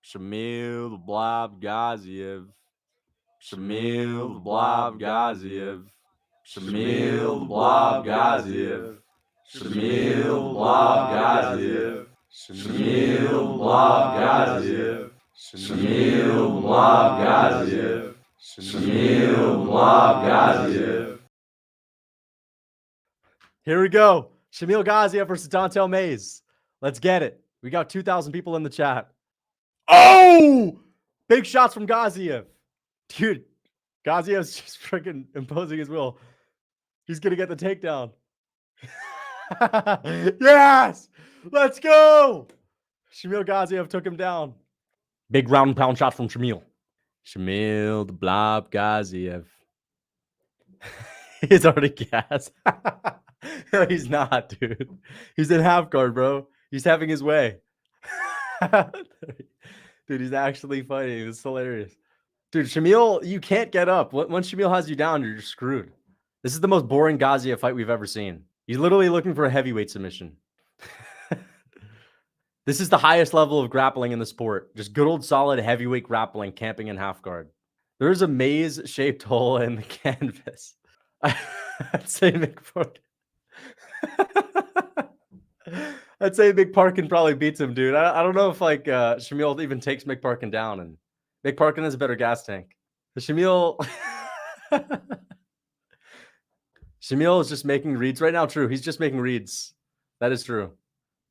Shamil the Blob Gaziev. Shamil the Blob Gaziev. Shamil the Blob Gaziev. Shamil the Blob Gaziev. Shamil the Blob Gaziev. Shamil the Blob Gaziev. Shamil the Blob Gaziev. Here we go. Shamil Gaziev versus Dontel Mays. Let's get it. We got 2,000 people in the chat. Oh! Big shots from Gaziev. Dude, Gaziev's just freaking imposing his will. He's going to get the takedown. Yes! Let's go! Shamil Gaziev took him down. Big round and pound shot from Shamil. Shamil the Blob Gaziev. He's already gassed. No, he's not, dude. He's in half guard, bro. He's having his way. Dude, he's actually fighting. It's hilarious. Dude, Shamil, you can't get up. Once Shamil has you down, you're screwed. This is the most boring Gaziev fight we've ever seen. He's literally looking for a heavyweight submission. This is the highest level of grappling in the sport. Just good old solid heavyweight grappling, camping in half guard. There's a maze-shaped hole in the canvas. I'd say McParkin. I'd say McParkin probably beats him, dude. I don't know if Shamil even takes McParkin down, and McParkin has a better gas tank. The Shamil is just making reads right now. True, he's just making reads. That is true.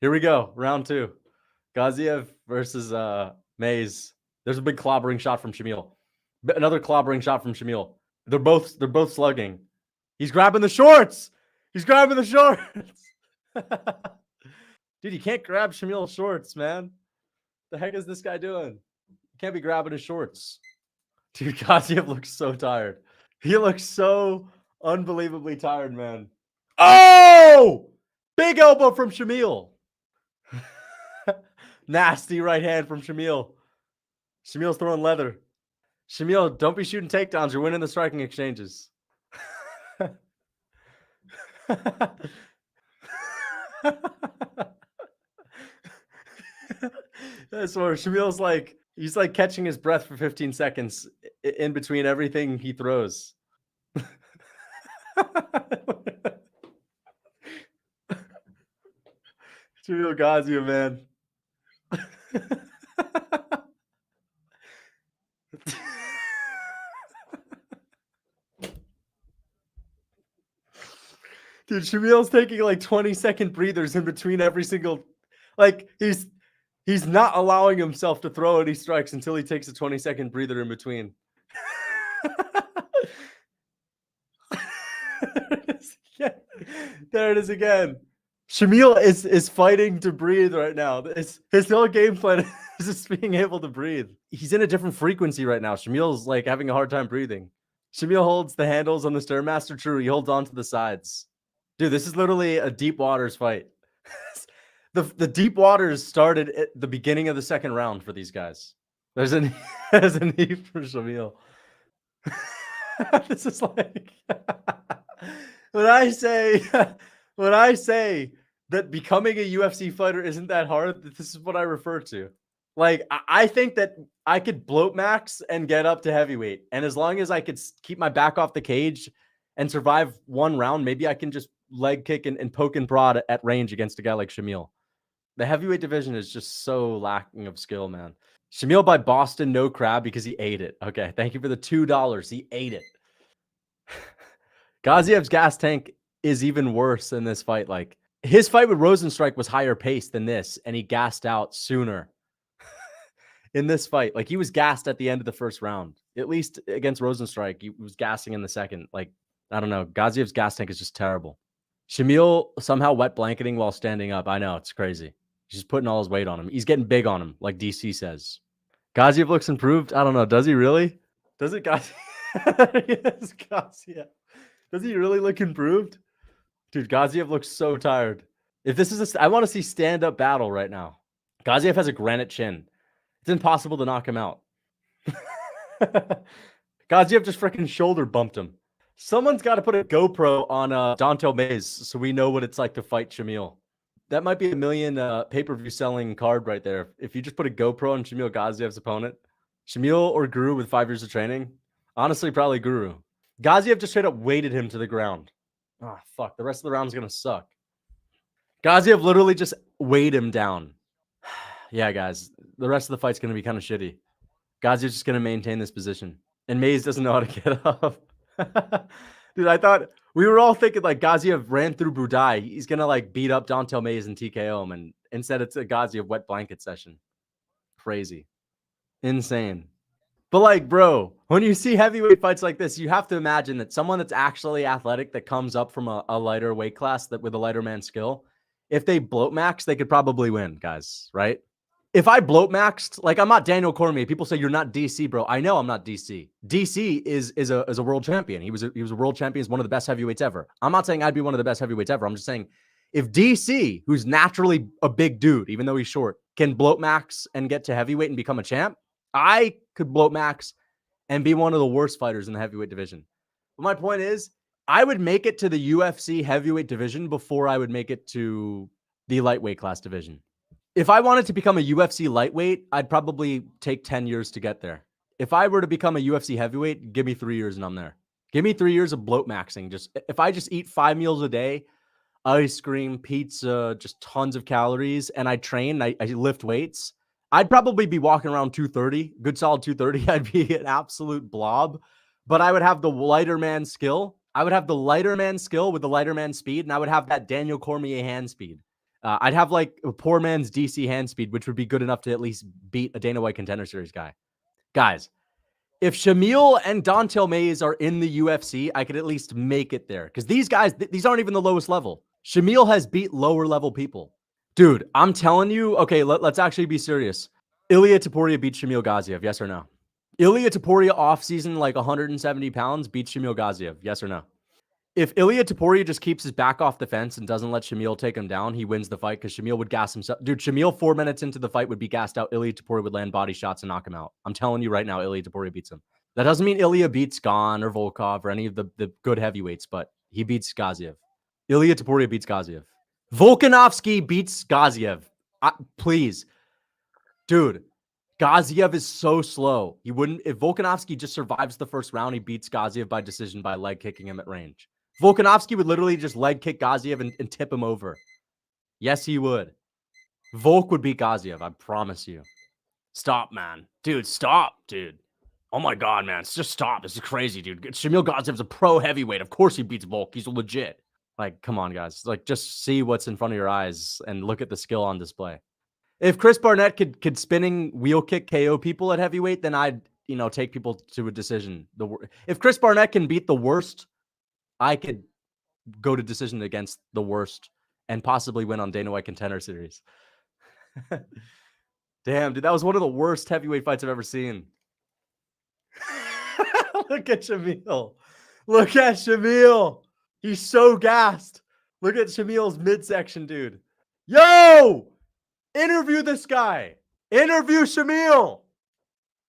Here we go, round 2. Gaziev versus Mays. There's a big clobbering shot from Shamil. Another clobbering shot from Shamil. They're both slugging. He's grabbing the shorts. He's grabbing the shorts. Dude, you can't grab Shamil's shorts, man. The heck is this guy doing? You can't be grabbing his shorts. Dude, Gaziev looks so tired. He looks so unbelievably tired, man. Oh! Big elbow from Shamil. Nasty right hand from Shamil. Shamil's throwing leather. Shamil, don't be shooting takedowns. You're winning the striking exchanges. That's where Shamil's like, he's like catching his breath for 15 seconds in between everything he throws. Shamil Gaziev, man. Dude, Shamil's taking like 20-second breathers in between every single, like he's not allowing himself to throw any strikes until he takes a 20-second breather in between. There it is again. Shamil is fighting to breathe right now. His whole game plan is just being able to breathe. He's in a different frequency right now. Shamil's like having a hard time breathing. Shamil holds the handles on the Stairmaster. True, he holds on to the sides. Dude, this is literally a deep waters fight. The deep waters started at the beginning of the second round for these guys. There's a knee for Shamil. This is like when I say that becoming a UFC fighter isn't that hard, this is what I refer to. Like, I think that I could bloat max and get up to heavyweight. And as long as I could keep my back off the cage and survive one round, maybe I can just leg kick and poke and prod at range against a guy like Shamil. The heavyweight division is just so lacking of skill, man. Shamil by Boston, no crab because he ate it. Okay, thank you for the $2. He ate it. Gaziev's gas tank is even worse in this fight. Like, his fight with Rosenstrike was higher paced than this, and he gassed out sooner in this fight. Like, he was gassed at the end of the first round. At least against Rosenstrike, he was gassing in the second. Like, I don't know. Gaziev's gas tank is just terrible. Shamil somehow wet blanketing while standing up. I know, it's crazy. He's just putting all his weight on him. He's getting big on him, like DC says. Gaziev looks improved. I don't know. Does he really? Does it, Gaziev? Yes, Gaziev. Does he really look improved? Dude, Gaziev looks so tired. If this is I want to see stand-up battle right now. Gaziev has a granite chin. It's impossible to knock him out. Gaziev just freaking shoulder bumped him. Someone's got to put a GoPro on Dontel Mays so we know what it's like to fight Shamil. That might be a million pay-per-view selling card right there. If you just put a GoPro on Shamil Gaziev's opponent, Shamil or Guru with 5 years of training, honestly, probably Guru. Gaziev just straight up weighted him to the ground. Oh, fuck. The rest of the round's going to suck. Gaziev literally just weighed him down. Yeah, guys. The rest of the fight's going to be kind of shitty. Gaziev's just going to maintain this position. And Mays doesn't know how to get up. Dude, I thought we were all thinking like Gaziev ran through Budai. He's going to like beat up Dontel Mays and TKO him. And instead it's a Gaziev wet blanket session. Crazy. Insane. But like, bro, when you see heavyweight fights like this, you have to imagine that someone that's actually athletic that comes up from a lighter weight class that with a lighter man skill, if they bloat max, they could probably win, guys, right? If I bloat maxed, like I'm not Daniel Cormier. People say you're not DC, bro. I know I'm not DC. DC is a world champion. He was a world champion. He's one of the best heavyweights ever. I'm not saying I'd be one of the best heavyweights ever. I'm just saying if DC, who's naturally a big dude, even though he's short, can bloat max and get to heavyweight and become a champ, I could bloat max and be one of the worst fighters in the heavyweight division. But my point is, I would make it to the UFC heavyweight division before I would make it to the lightweight class division. If I wanted to become a UFC lightweight, I'd probably take 10 years to get there. If I were to become a UFC heavyweight, give me 3 years and I'm there. Give me 3 years of bloat maxing. If I just eat 5 meals a day, ice cream, pizza, just tons of calories, and I train, I lift weights, I'd probably be walking around 230, good solid 230. I'd be an absolute blob, but I would have the lighter man skill. I would have the lighter man skill with the lighter man speed, and I would have that Daniel Cormier hand speed. I'd have like a poor man's DC hand speed, which would be good enough to at least beat a Dana White Contender Series guy. Guys, if Shamil and Dontel Mays are in the UFC, I could at least make it there. Because these guys, these aren't even the lowest level. Shamil has beat lower level people. Dude, I'm telling you, okay, let's actually be serious. Ilia Topuria beats Shamil Gaziev, yes or no? Ilia Topuria off-season, like 170 pounds, beats Shamil Gaziev, yes or no? If Ilia Topuria just keeps his back off the fence and doesn't let Shamil take him down, he wins the fight because Shamil would gas himself. Dude, Shamil 4 minutes into the fight would be gassed out. Ilia Topuria would land body shots and knock him out. I'm telling you right now, Ilia Topuria beats him. That doesn't mean Ilia beats Gon or Volkov or any of the good heavyweights, but he beats Gaziev. Ilia Topuria beats Gaziev. Volkanovski beats Gaziev. Please. Dude, Gaziev is so slow. He wouldn't, if Volkanovski just survives the first round, he beats Gaziev by decision by leg kicking him at range. Volkanovski would literally just leg kick Gaziev and tip him over. Yes, he would. Volk would beat Gaziev, I promise you. Stop, man. Dude, stop, dude. Oh my God, man. Just stop. This is crazy, dude. Shamil Gaziev's a pro heavyweight. Of course he beats Volk. He's legit. Like, come on, guys. Like, just see what's in front of your eyes and look at the skill on display. If Chris Barnett could spinning wheel kick KO people at heavyweight, then I'd, take people to a decision. If Chris Barnett can beat the worst, I could go to decision against the worst and possibly win on Dana White Contender Series. Damn, dude, that was one of the worst heavyweight fights I've ever seen. Look at Shamil. Look at Shamil. He's so gassed. Look at Shamil's midsection, dude. Yo! Interview this guy. Interview Shamil.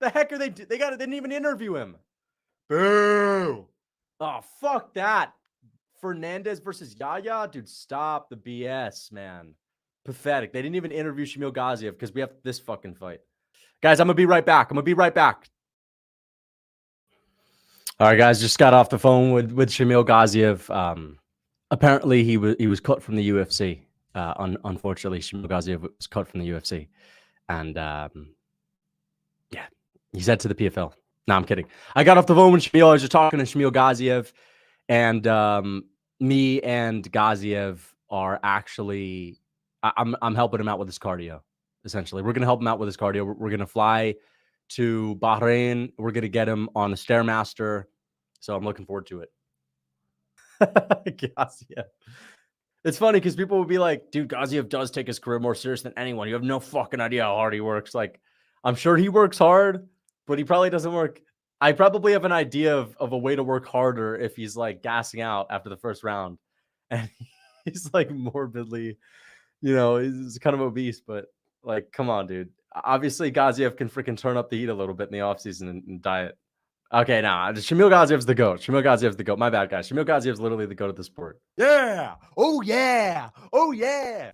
The heck are they? They didn't even interview him. Boo. Oh, fuck that. Fernandez versus Yaya? Dude, stop the BS, man. Pathetic. They didn't even interview Shamil Gaziev because we have this fucking fight. Guys, I'm going to be right back. All right, guys, just got off the phone with Shamil Gaziev. Apparently, he was cut from the UFC. Unfortunately, Shamil Gaziev was cut from the UFC. And, yeah, he's head to the PFL. No, I'm kidding. I got off the phone with Shamil. I was just talking to Shamil Gaziev. And me and Gaziev are actually... I'm helping him out with his cardio, essentially. We're going to help him out with his cardio. We're going to fly to Bahrain. We're going to get him on the Stairmaster. So I'm looking forward to it. Gaziev. It's funny because people will be like, dude, Gaziev does take his career more serious than anyone. You have no fucking idea how hard he works. Like, I'm sure he works hard, but he probably doesn't work. I probably have an idea of a way to work harder if he's like gassing out after the first round. And he's like morbidly, he's kind of obese, but like, come on, dude. Obviously, Gaziev can freaking turn up the heat a little bit in the offseason and diet. Okay, nah. Shamil Gaziev's the GOAT. Shamil Gaziev's the GOAT. My bad, guys. Shamil Gaziev's literally the GOAT of the sport. Yeah. Oh yeah. Oh yeah.